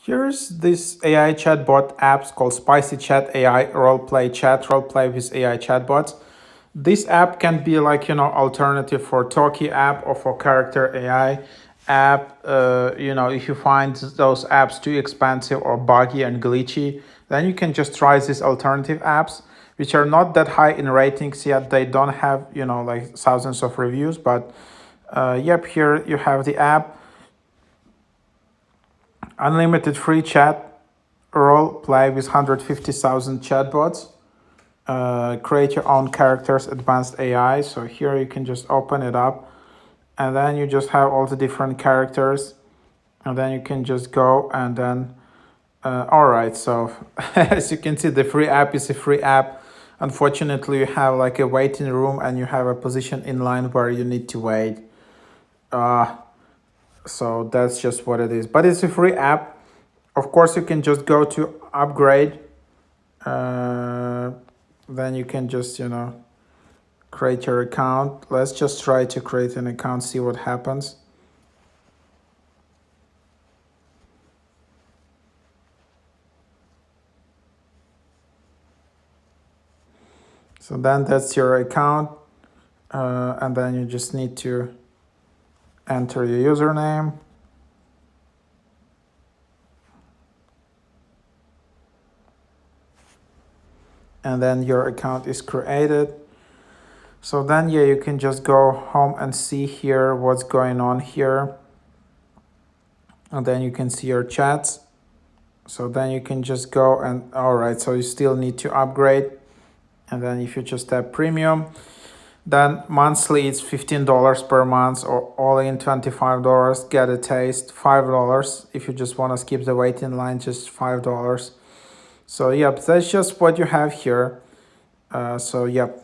Here's this AI chatbot apps called SpicyChat AI roleplay chat, roleplay with AI chatbots. This app can be like, alternative for Talkie app or for character AI app. If you find those apps too expensive or buggy and glitchy, then you can just try these alternative apps, which are not that high in ratings yet. They don't have, like thousands of reviews, but yep, here you have the app. Unlimited free chat, role play with 150,000 chatbots. Create your own characters, advanced AI. So here you can just open it up, and then you just have all the different characters, and then you can just go and then all right, so as you can see, the free app is a free app. Unfortunately, you have like a waiting room and you have a position in line where you need to wait. So that's just what it is, but it's a free app. Of course, you can just go to upgrade. Then you can just create your account. Let's just try to create an account, see what happens. So then that's your account, and then you just need to enter your username. And then your account is created. So then, yeah, you can just go home and see here what's going on here. And then you can see your chats. So then you can just go and, all right, so you still need to upgrade. And then if you just tap premium, then monthly it's $15 per month, or all in $25. Get a taste, $5. If you just want to skip the waiting line, just $5. So yep, that's just what you have here. So yep.